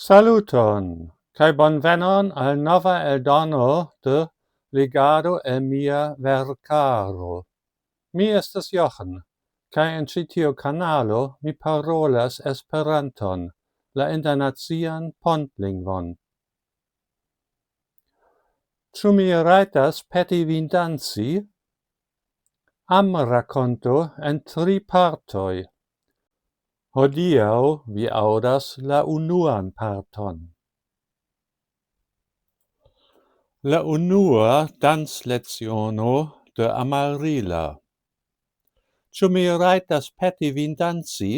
Saluton, kaj bonvenon al nova eldono de Legado el mia verkaro. Mi estas Jochen, kaj en ĉi tiu kanalo mi parolas Esperanton, la internacian pontlingvon. Ĉu mi rajtas peti vin danci? Amrakonto en 3 partoj. Hodiaŭ vi aŭdas la unuan parton. La unua dansleziono de Amarila. Ĉu mi rajtas peti vin danci?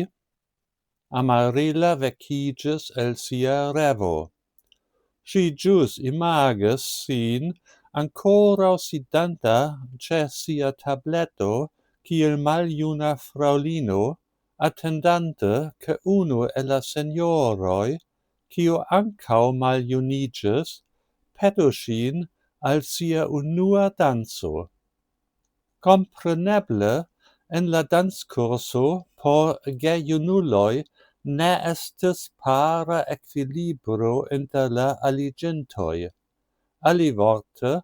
Amarila vekiĝis el sia revo. Ŝi ĵus imagis sin ankoraŭ sidanta ĉe sia tableto kiel maljuna fraŭlino, atendante ke unu el la senjoroj, kiu ankaŭ maljuniĝis, petu ŝin al sia unua danco. Kompreneble, en la danckurso por gejunuloj ne estis para ekvilibro inter la aliĝintoj. Alivorte,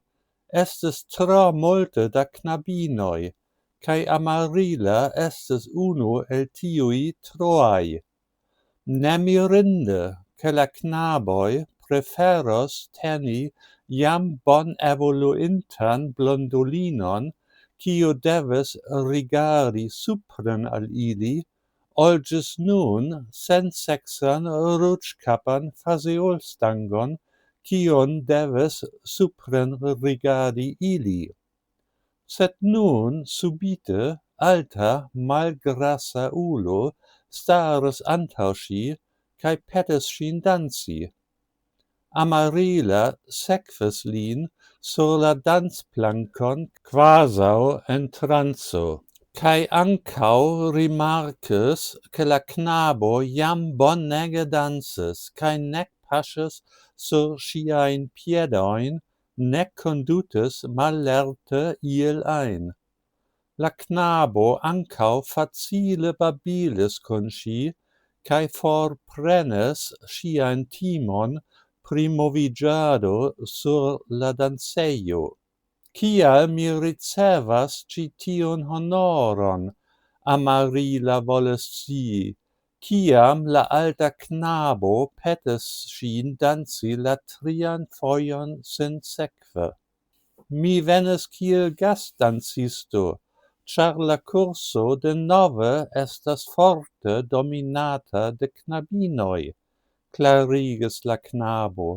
estis tro multe da knabinoj, kaj Amarila estis unu el tiuj troaj. Nemirinde, ke la knaboj preferos teni jam bon evoluintan blondulinon, kiu devis rigardi supren al ili, ol ĝis nun senseksan ruĝkapan fazeolstangon, kiun devis supren rigardi ili. Sed nun subite alta malgrasa ulo staris antaŭ ŝi kaj petis ŝin danci. Amarila sekvis lin sur la dancplankon kvazaŭ en tranco, kaj ankaŭ rimarkis, ke la knabo jam bonege dancis kaj nek paŝis sur ŝiajn piedojn, nek kondutis mallerte iel ajn. La knabo ankaŭ facile babilis kun ŝi, kaj forprenis ŝian timon pri moviĝado sur la dancejo. Kial mi ricevas ĉi tiun honoron? Amarila volis scii, kiam la alta knabo petis ŝin danci la 3. fojon sinsekve. Mi venis kiel gastdancisto, ĉar la kurso denove estas forte dominata de knabinoj, klarigis la knabo.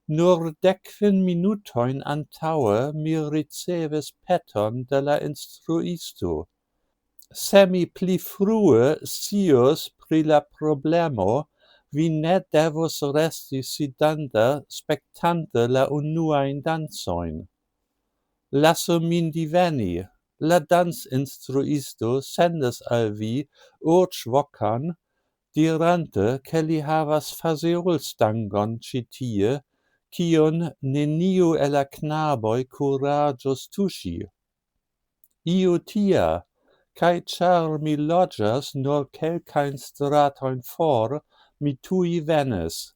Nur 10 minutojn antaŭe mi ricevis peton de la instruisto. Se mi pli frue scius pri la problemo, vi ne devus resti sidanta spektante la unuajn dancojn. Lasu min diveni, la dancinstruisto sendis al vi urĝvokan, dirante ke li havas fazeolstangon ĉi tie, kiun neniu el la knaboj kuraĝos tuŝi. Iu tia, kaj ĉar mi loĝas nur kelkajn stratojn for, mi tuj venis.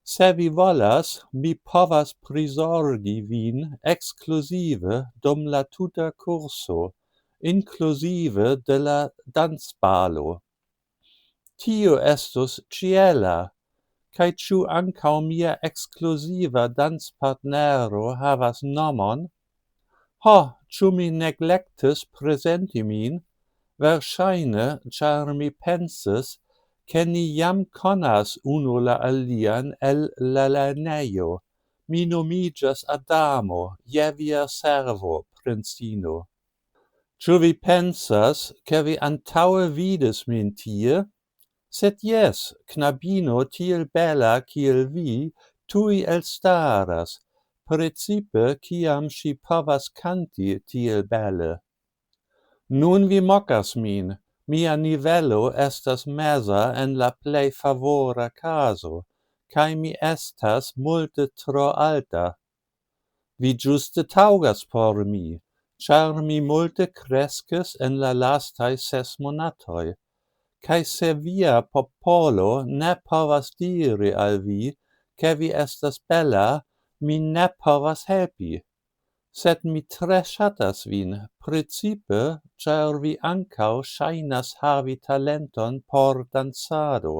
Se vi volas, mi povas prizorgi vin ekskluzive dum la tuta kurso, inkluzive de la dancbalo. Tio estus ĉiela, kaj ĉu ankaŭ mia ekskluziva dancpartnero havas nomon? Ho, ĉu mi neglektis prezenti min? Verŝajne, ĉar mi pensis, ke ni jam konas unu la alian el la lernejo. Mi nomiĝas Adamo, je via servo, princino. Ĉu vi pensas, ke vi antaŭe vidis min tie? Sed jes, knabino tiel bela kiel vi tuj elstaras, precipe kiam ŝi povas kanti tiel bele. Nun vi mokas min, mia nivelo estas meza en la plej favora kazo, kaj mi estas multe tro alta. Vi ĝuste taŭgas por mi, ĉar mi multe kreskis en la lastaj 6 monatoj, Kai se via popolo ne povas diri al vi, che vi estas bella, mi ne povas helpi. Sed mi tre ŝatas vin, precipe, ĉar vi ankaŭ ŝajnas havi talenton por dancado.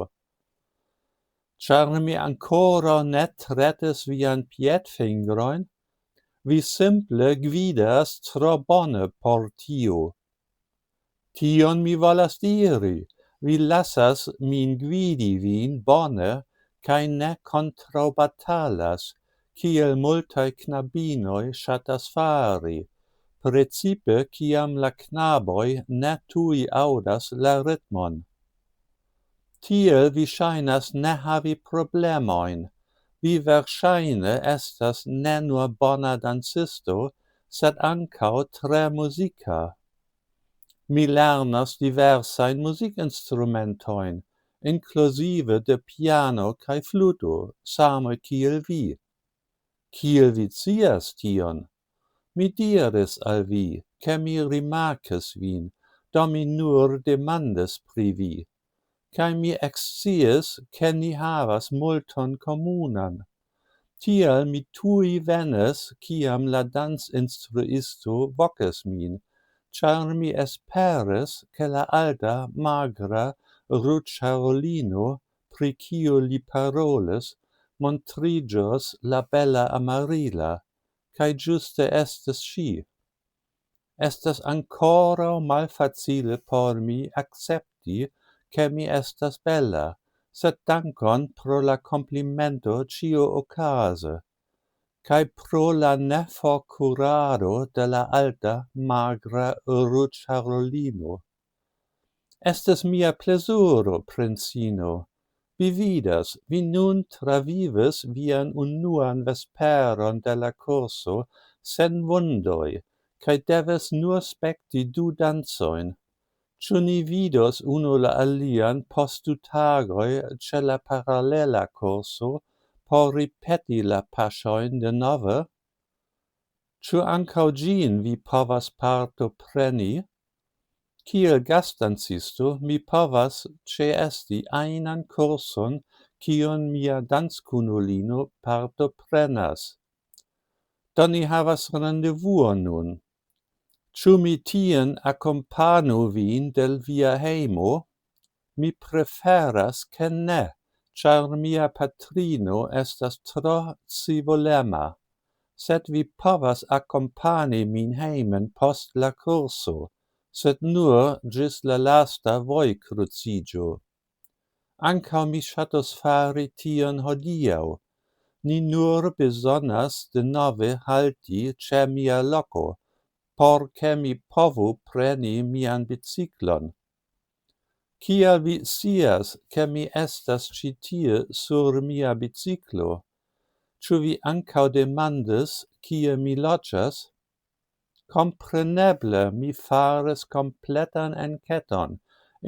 Ĉar mi ankoraŭ ne tretis vian piedfingrojn, vi simple gvidas tro bone por tio. Tion mi volas diri, vi lasas min gvidi vin bone, kaj ne kontraŭbatalas, kiel multaj knabinoj ŝatas fari, precipe kiam la knaboj ne tuj aŭdas la ritmon. Tiel vi ŝajnas ne havi problemojn, vi verŝajne estas ne nur bona dancisto, sed ankaŭ tre muzika. Mi lernas diversajn musikinstrumentojn, inkluzive de piano kaj fluto, same kiel vi. Kiel vi scias tion? Mi diris al vi, ke mi rimarkis vin, do mi nur demandis pri vi, kaj mi eksciis, ke ni havas multon komunan. Tial mi tuj venis, kiam la dancinstruisto vokis min, ĉar mi esperis, ke la alta, magra ruĝharolino, pri kiu li parolis, montriĝos la bela Amarila, kaj ĝuste estis ŝi. Estas ankoraŭ malfacile por mi akcepti, ke mi estas bella, sed dankon pro la komplimento ĉiuokaze, kaj pro la neforkurado de la alta, magra ruĝharolino. Estas mia plezuro, princino. Vi vidas, vi nun travivis vian unuan vesperon de la kurso sen vundoj, kaj devis nur spekti du dancojn. Ĉu ni vidos unu la alian post 2 tagoj ĉe la paralela kurso por ripeti la paŝojn denove? Ĉu ankaŭ ĝin vi povas partopreni? Kiel gastdancisto mi povas ĉeesti ajnan kurson, kiun mia danckunulino partoprenas. Do ni havas rendevuon nun. Ĉu mi tien akompanu vin del via hejmo? Mi preferas ke ne, ĉar mia patrino estas tro scivolema, sed vi povas akompani min hejmen post la kurso, sed nur ĝis la lasta vojkruciĝo. Ankaŭ mi ŝatus fari tion hodiaŭ. Ni nur bezonas denove halti ĉe mia loko, por ke mi povu preni mian biciklon. Kiel vi scias, ke mi estas ĉi tie sur mia biciklo? Ĉu vi ankaŭ demandis, kie mi loĝas? Compreneble mi faris completan enqueton,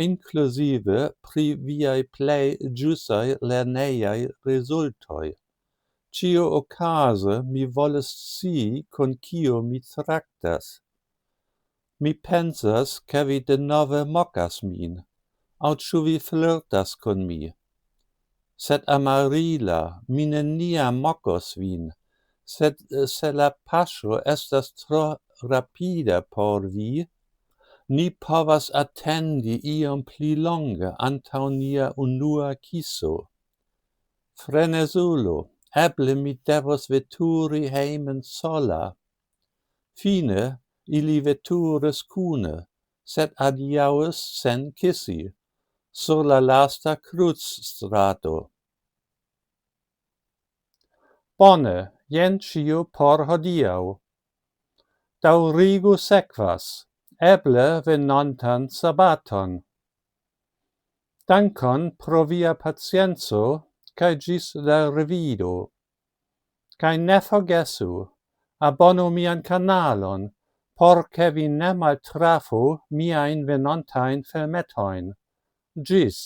inclusive pri viai plei ĝusaj lernejaj rezultoj. Ĉiuokaze mi volis scii kun kiu mi traktas. Mi pensas, ke vi denove mokas min, aŭ ĉu vi flirtas kun mi. Sed Amarila, mi neniam mokos vin, sed se la paŝo estas tro rapida por vi, ni povas atendi iom pli longe antaŭ nia unua kiso. Frenezulo, eble mi devos veturi hejmen sola. Fine ili veturis kune, sed adiaŭis sen kisi, sur la lasta krucstrato. Bone, jen ĉio por hodiaŭ. Daŭrigu sekvas, eble venontan sabaton. Dankon pro via pacienco, kaj ĝis la revido. Kaj ne forgesu, abonu mian kanalon, por ke vi ne maltrafu miajn venontajn filmetojn. Ĝis!